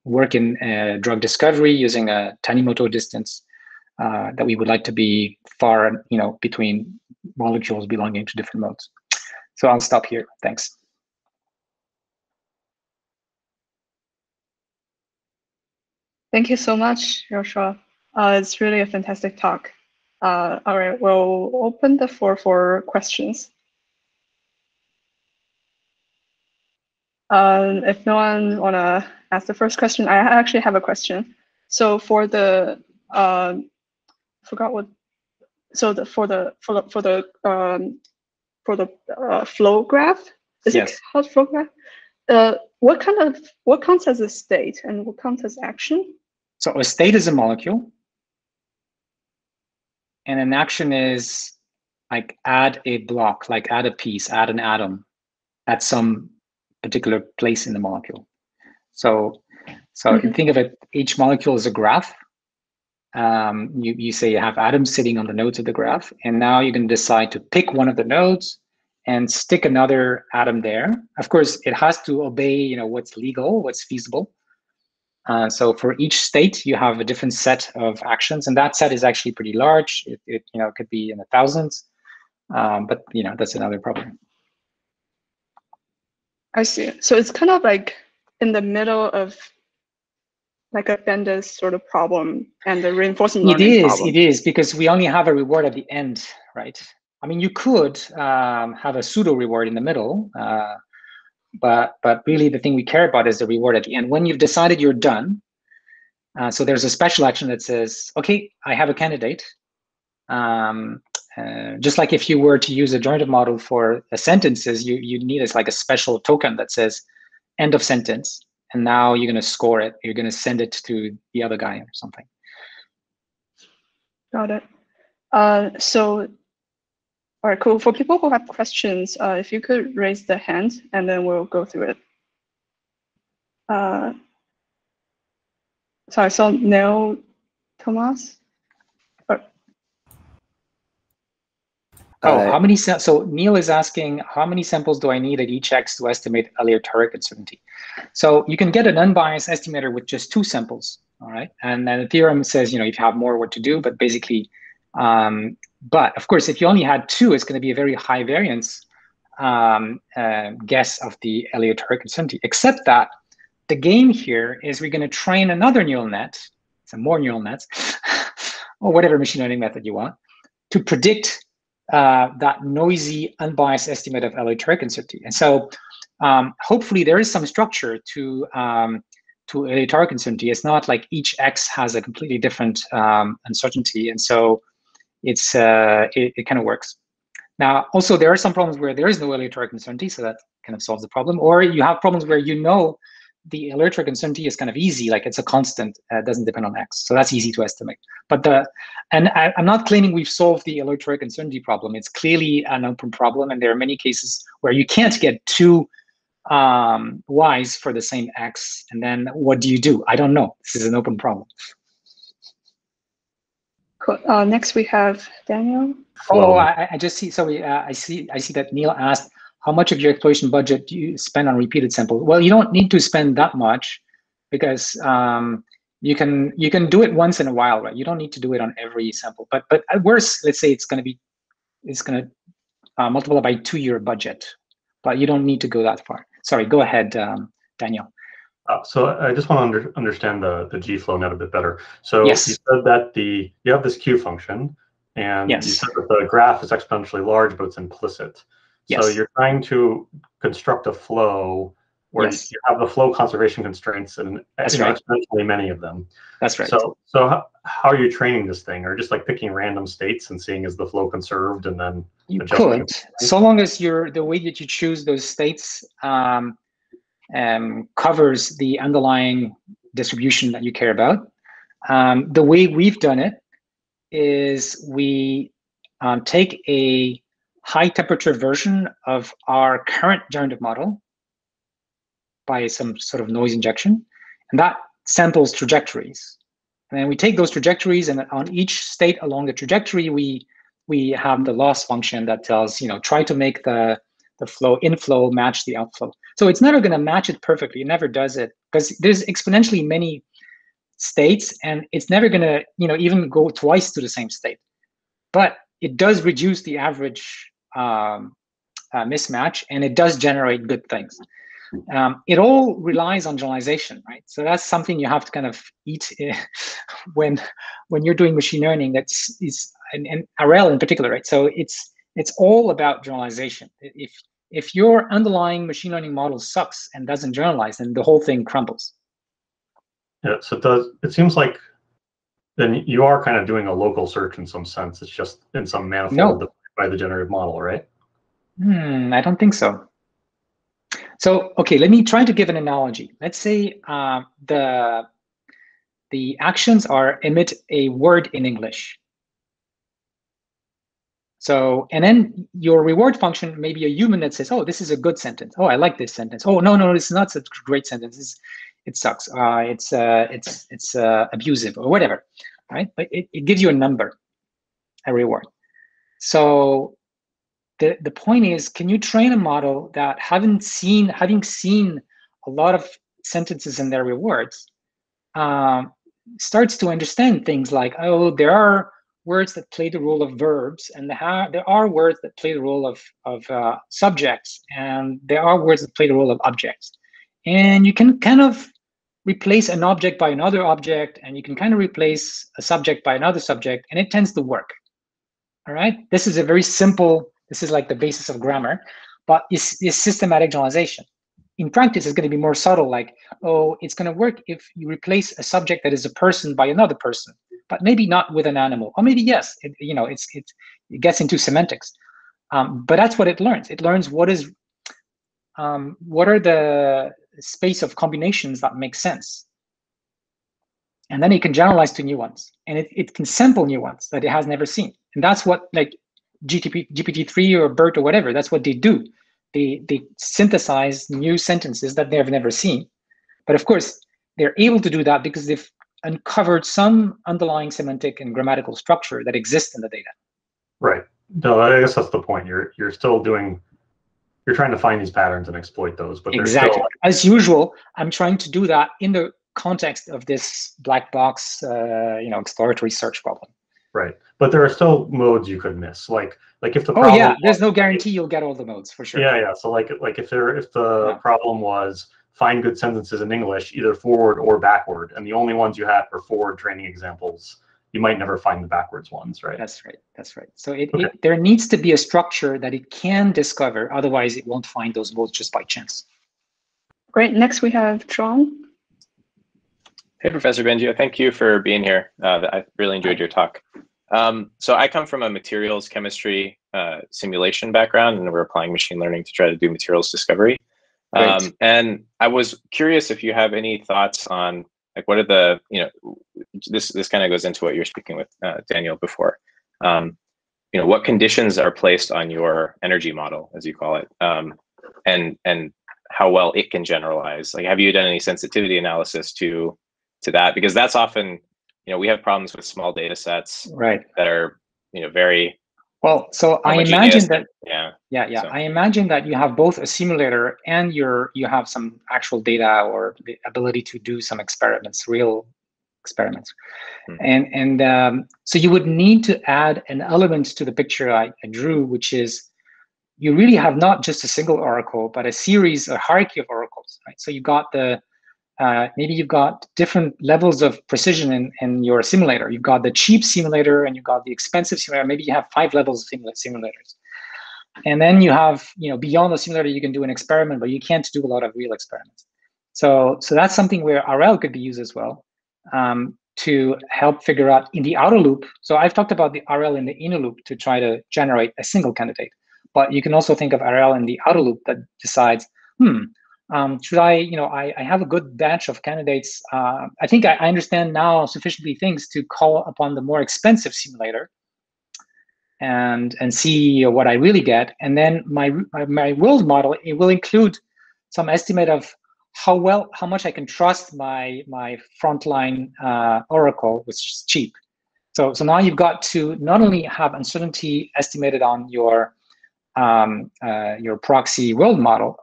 work in drug discovery using a Tanimoto distance that we would like to be far, between molecules belonging to different modes. So I'll stop here. Thanks. Thank you so much, Yoshua. It's really a fantastic talk. All right, we'll open the floor for questions. If no one want to ask the first question, I actually have a question. So for the forgot what. So for the flow graph, is yes. it called flow graph? What counts as a state and what counts as action? So a state is a molecule, and an action is like add a block, like add a piece, add an atom at some particular place in the molecule. So you think of it, each molecule is a graph. You say you have atoms sitting on the nodes of the graph, and now you can decide to pick one of the nodes and stick another atom there. Of course, it has to obey, what's legal, what's feasible. So for each state, you have a different set of actions, and that set is actually pretty large. It could be in the thousands, but that's another problem. I see. So it's kind of like in the middle of like a bandits sort of problem and the reinforcement learning problem. It is, because we only have a reward at the end, right? I mean, you could have a pseudo reward in the middle, but really the thing we care about is the reward at the end. When you've decided you're done, so there's a special action that says, okay, I have a candidate. Just like if you were to use a generative model for sentences, you need like a special token that says end of sentence. And now you're going to score it. You're going to send it to the other guy or something. Got it. So, all right, cool. For people who have questions, if you could raise the hand, and then we'll go through it. So I saw Neil Thomas. How many? So Neil is asking, how many samples do I need at each X to estimate aleatoric uncertainty? So you can get an unbiased estimator with just 2 samples, all right? And then the theorem says, if you have more, what to do, but basically, but of course, if you only had 2, it's going to be a very high variance guess of the aleatoric uncertainty, except that the game here is we're going to train another neural net, some more neural nets, or whatever machine learning method you want, to predict that noisy, unbiased estimate of aleatoric uncertainty. And so hopefully there is some structure to aleatoric uncertainty. It's not like each X has a completely different uncertainty. And so it kind of works. Now, also, there are some problems where there is no aleatoric uncertainty, so that kind of solves the problem. Or you have problems where the aleatoric uncertainty is kind of easy, like it's a constant, doesn't depend on X. So that's easy to estimate. But I'm not claiming we've solved the aleatoric uncertainty problem. It's clearly an open problem, and there are many cases where you can't get 2 Ys for the same X, and then what do? I don't know. This is an open problem. Cool. Next we have Daniel. Oh, I just see. Sorry, I see that Neil asked, how much of your exploration budget do you spend on repeated samples? Well, you don't need to spend that much, because you can do it once in a while, right? You don't need to do it on every sample. But at worst, let's say it's going to multiply by 2 your budget, but you don't need to go that far. Sorry, go ahead, Daniel. So I just want to understand the G-flow net a bit better. So yes. You said that you have this Q function, and yes. You said that the graph is exponentially large, but it's implicit. So Yes. you're trying to construct a flow where Yes. you have the flow conservation constraints and That's right. exponentially many of them. That's right. So how are you training this thing? Or just like picking random states and seeing is the flow conserved and then You adjusting could, so long as the way that you choose those states covers the underlying distribution that you care about. The way we've done it is we take a high temperature version of our current generative model by some sort of noise injection, and that samples trajectories. And then we take those trajectories, and on each state along the trajectory, we have the loss function that tells, try to make the flow inflow match the outflow. So it's never going to match it perfectly. It never does it because there's exponentially many states, and it's never going to even go twice to the same state. But it does reduce the average mismatch, and it does generate good things. It all relies on generalization, right? So that's something you have to kind of eat when you're doing machine learning. And RL in particular, right? So it's all about generalization. If your underlying machine learning model sucks and doesn't generalize, then the whole thing crumbles. Yeah. So it seems like then you are kind of doing a local search in some sense. It's just in some manifold by the generative model, right? I don't think so. So, okay, let me try to give an analogy. Let's say the actions are emit a word in English. So, and then your reward function may be a human that says, oh, this is a good sentence. Oh, I like this sentence. Oh, no, it's not such a great sentence. It sucks. It's abusive or whatever, right? But it gives you a number, a reward. So the point is, can you train a model that having seen a lot of sentences and their rewards, starts to understand things like, oh, there are words that play the role of verbs, and there are words that play the role of subjects, and there are words that play the role of objects. And you can kind of replace an object by another object, and you can kind of replace a subject by another subject, and it tends to work. All right, this is a very simple, this is like the basis of grammar, but it's systematic generalization. In practice, it's going to be more subtle, like, oh, it's going to work if you replace a subject that is a person by another person, but maybe not with an animal, or maybe yes, it gets into semantics. But that's what it learns. It learns what are the space of combinations that make sense. And then it can generalize to new ones, and it can sample new ones that it has never seen. And that's what, like, GPT-3 or BERT or whatever, that's what they do. They synthesize new sentences that they've never seen. But of course, they're able to do that because they've uncovered some underlying semantic and grammatical structure that exists in the data. Right. No, I guess that's the point. You're still you're trying to find these patterns and exploit those, but exactly. Still... As usual, I'm trying to do that in the context of this black box, exploratory search problem. Right, but there are still modes you could miss. Like if the problem, there's no guarantee you'll get all the modes for sure. Yeah. So like if the problem was find good sentences in English, either forward or backward, and the only ones you had were forward training examples, you might never find the backwards ones, right? That's right. So there needs to be a structure that it can discover, otherwise it won't find those modes just by chance. Great. Next we have John. Hey, Professor Bengio, thank you for being here. I really enjoyed your talk. So I come from a materials chemistry simulation background, and we're applying machine learning to try to do materials discovery. And I was curious if you have any thoughts on, like, what are the, this kind of goes into what you were speaking with Daniel before. What conditions are placed on your energy model, as you call it, and how well it can generalize? Like, have you done any sensitivity analysis to that? Because that's often, we have problems with small data sets that are, very well. So I imagine that, So. I imagine that you have both a simulator and you have some actual data or the ability to do some experiments, real experiments. And so you would need to add an element to the picture I drew, which is you really have not just a single oracle, but a hierarchy of oracles, right? So you got maybe you've got different levels of precision in your simulator. You've got the cheap simulator and you've got the expensive simulator. Maybe you have 5 levels of simulators. And then you have, beyond the simulator, you can do an experiment, but you can't do a lot of real experiments. So that's something where RL could be used as well, to help figure out in the outer loop. So I've talked about the RL in the inner loop to try to generate a single candidate, but you can also think of RL in the outer loop that decides, should I have a good batch of candidates. I think I understand now sufficiently things to call upon the more expensive simulator and see what I really get. And then my world model, it will include some estimate of how much I can trust my frontline oracle, which is cheap. So now you've got to not only have uncertainty estimated on your proxy world model,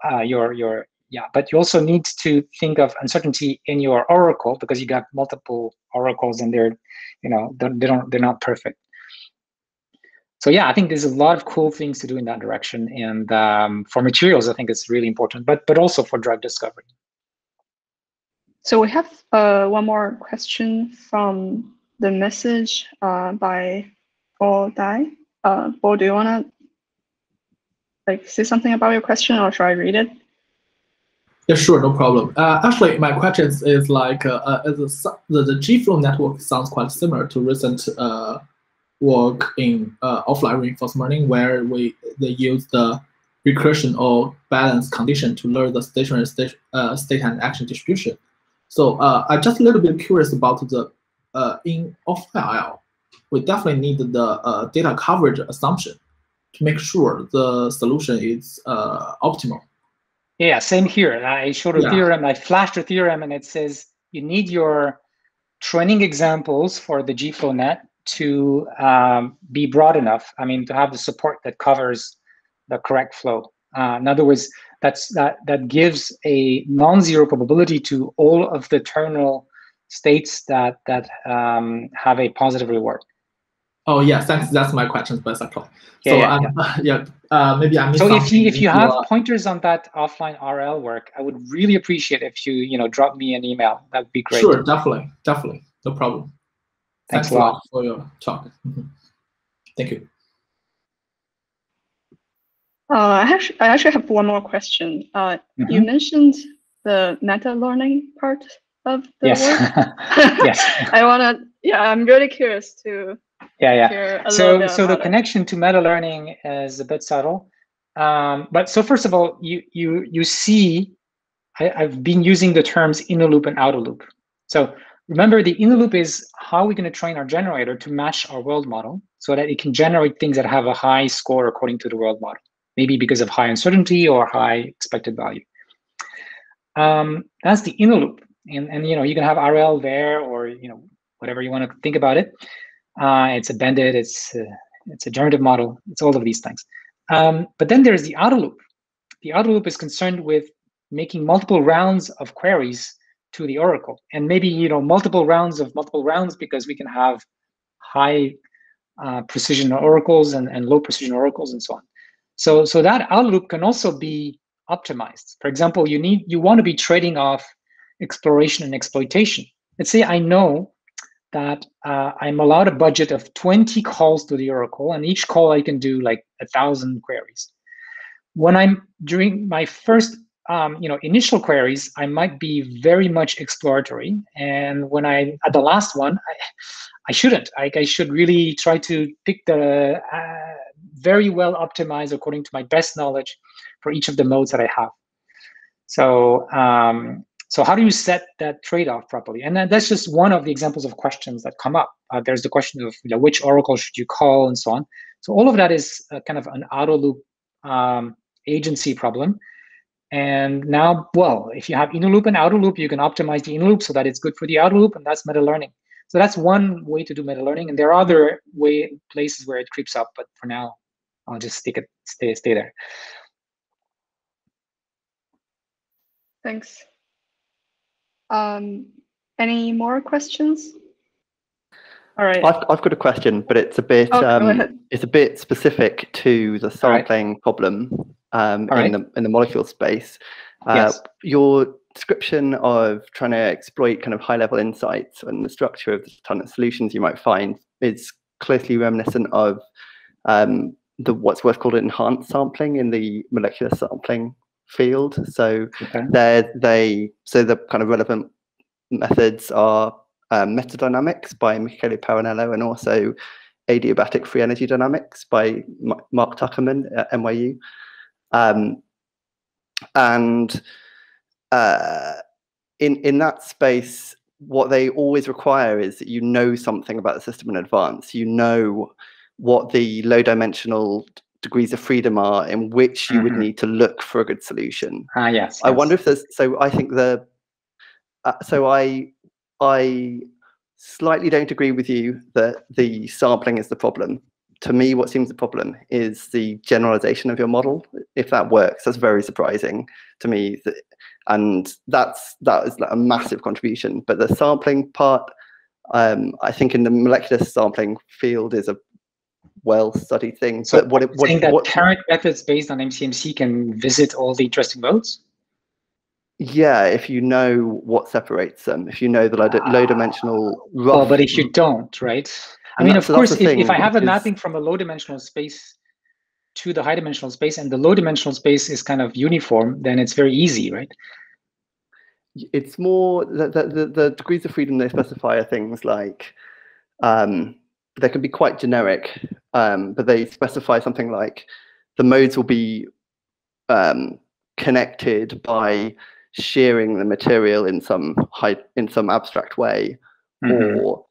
but you also need to think of uncertainty in your oracle, because you got multiple oracles and they're not perfect. So yeah, I think there's a lot of cool things to do in that direction, and for materials, I think it's really important, but also for drug discovery. So we have one more question from the message by Bo Dai. Bo, do you want to say something about your question, or should I read it? Yeah, sure, no problem. Actually, my question is like the G-flow network sounds quite similar to recent work in offline reinforcement learning, where they use the recursion or balance condition to learn the stationary state and action distribution. So I'm just a little bit curious about the in offline IL, we definitely need the data coverage assumption to make sure the solution is optimal. Yeah, same here. I showed a theorem, I flashed a theorem, and it says you need your training examples for the G-flow net to be broad enough. I mean, to have the support that covers the correct flow. In other words, that gives a non-zero probability to all of the terminal states that have a positive reward. Oh yeah, thanks. That's my question basically. Yeah, so maybe I missed so something. if you have pointers on that offline RL work, I would really appreciate if you drop me an email. That would be great. Sure, definitely, no problem. Thanks a lot for your talk. Thank you. I actually have one more question. You mentioned the meta learning part of the work. Yes. I'm really curious to hear a little bit so about the connection to meta learning is a bit subtle. But so first of all, you see, I've been using the terms inner loop and outer loop. So remember, the inner loop is how we're going to train our generator to match our world model so that it can generate things that have a high score according to the world model, maybe because of high uncertainty or high expected value. That's the inner loop. And you can have RL there, or whatever you want to think about it. It's a bandit, it's a generative model, it's all of these things. But then there's the outer loop. The outer loop is concerned with making multiple rounds of queries to the oracle, and maybe multiple rounds because we can have high precision oracles and low precision oracles and so on. So that outer loop can also be optimized. For example, you want to be trading off exploration and exploitation. Let's say I know that I'm allowed a budget of 20 calls to the oracle, and each call I can do like 1,000 queries. When I'm during my first initial queries, I might be very much exploratory, and when at the last one, I shouldn't. I should really try to pick the very well optimized according to my best knowledge for each of the modes that I have. So how do you set that trade-off properly? And that's just one of the examples of questions that come up. There's the question of which oracle should you call and so on. So all of that is kind of an outer loop agency problem. And now, well, if you have inner loop and outer loop, you can optimize the inner loop so that it's good for the outer loop, and that's meta learning. So that's one way to do meta learning, and there are other places where it creeps up. But for now, I'll just stay there. Thanks. Any more questions? All right. I've got a question, but it's a bit it's a bit specific to the sampling problem in the molecule space. Yes. Your description of trying to exploit kind of high-level insights and the structure of the ton of solutions you might find is closely reminiscent of what's what's called enhanced sampling in the molecular sampling field. So Okay. the kind of relevant methods are metadynamics by Michele Paranello, and also adiabatic free energy dynamics by Mark Tuckerman at NYU. In that space, what they always require is that you know something about the system in advance. You know what the low dimensional degrees of freedom are in which you would need to look for a good solution. Yes. I wonder if there's, so I think I slightly don't agree with you that the sampling is the problem. To me, what seems the problem is the generalization of your model. If that works, that's very surprising to me. And that is like a massive contribution. But the sampling part, I think in the molecular sampling field is a well-studied thing. So but saying that current methods based on MCMC can visit all the interesting modes? Yeah, if you know what separates them, if you know the low-dimensional rough. Well, but if you don't, right? I mean, of course, if I have a mapping from a low-dimensional space to the high-dimensional space, and the low-dimensional space is kind of uniform, then it's very easy, right? It's more the degrees of freedom they specify are things like they can be quite generic, but they specify something like the modes will be connected by sharing the material in some abstract way, or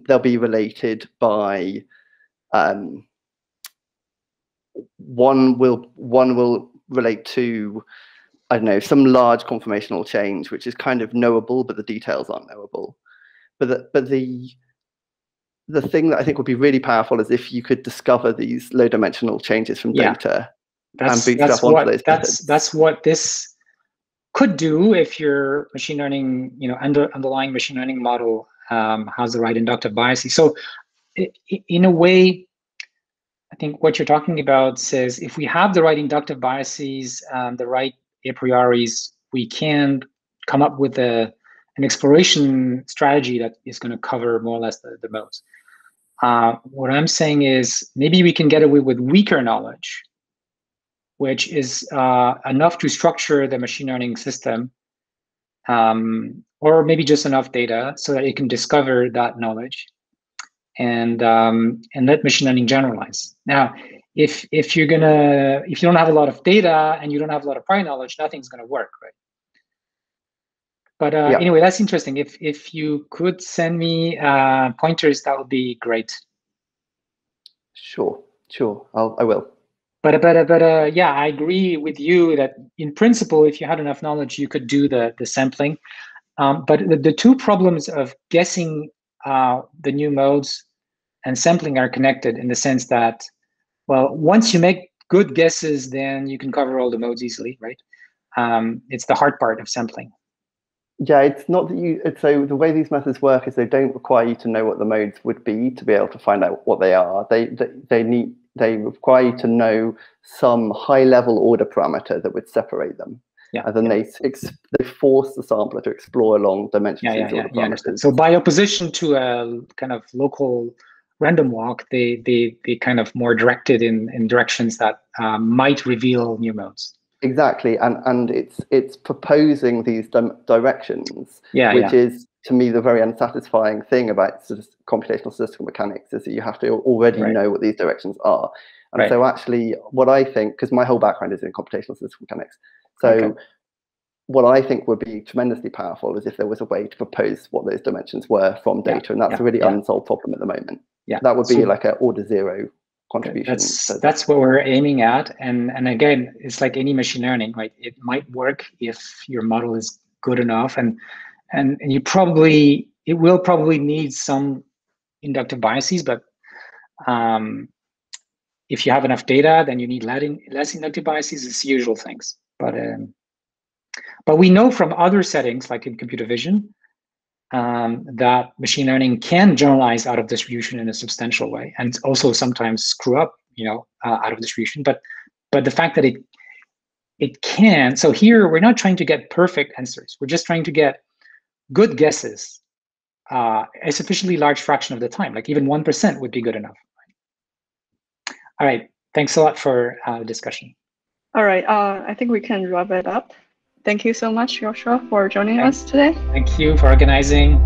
they'll be related by one will relate to, I don't know, some large conformational change, which is kind of knowable, but the details aren't knowable. But the thing that I think would be really powerful is if you could discover these low-dimensional changes from data and bootstrap onto those methods. That's what this could do if your machine learning, underlying machine learning model has the right inductive biases. So in a way, I think what you're talking about says if we have the right inductive biases, the right a prioris, we can come up with an exploration strategy that is going to cover more or less the modes. What I'm saying is maybe we can get away with weaker knowledge, which is enough to structure the machine learning system, or maybe just enough data so that it can discover that knowledge and let machine learning generalize. Now, if you don't have a lot of data and you don't have a lot of prior knowledge, nothing's going to work, right? But anyway, that's interesting. If you could send me pointers, that would be great. Sure, I will. But yeah, I agree with you that in principle, if you had enough knowledge, you could do the sampling. But the two problems of guessing the new modes and sampling are connected in the sense that, well, once you make good guesses, then you can cover all the modes easily, right? It's the hard part of sampling. Yeah, it's not that so the way these methods work is they don't require you to know what the modes would be to be able to find out what they are. They require you to know some high-level order parameter that would separate them. Yeah. And then they force the sampler to explore along dimensions of order parameters. So by opposition to a kind of local random walk, they kind of more directed in directions that might reveal new modes. Exactly, and it's proposing these directions, which is to me the very unsatisfying thing about sort of computational statistical mechanics is that you have to already know what these directions are. And so actually, what I think, because my whole background is in computational statistical mechanics, so what I think would be tremendously powerful is if there was a way to propose what those dimensions were from data, and that's a really unsolved problem at the moment. Yeah, that would be like an order zero contribution. That's what we're aiming at, and again, it's like any machine learning, right? It might work if your model is good enough, and it will probably need some inductive biases, but if you have enough data, then you need less inductive biases. It's the usual things, but we know from other settings, like in computer vision, that machine learning can generalize out of distribution in a substantial way, and also sometimes screw up, out of distribution. But the fact that it can. So here we're not trying to get perfect answers. We're just trying to get good guesses, a sufficiently large fraction of the time. Like even 1% would be good enough. All right. Thanks a lot for the discussion. All right, I think we can wrap it up. Thank you so much, Yoshua, for joining us today. Thank you for organizing.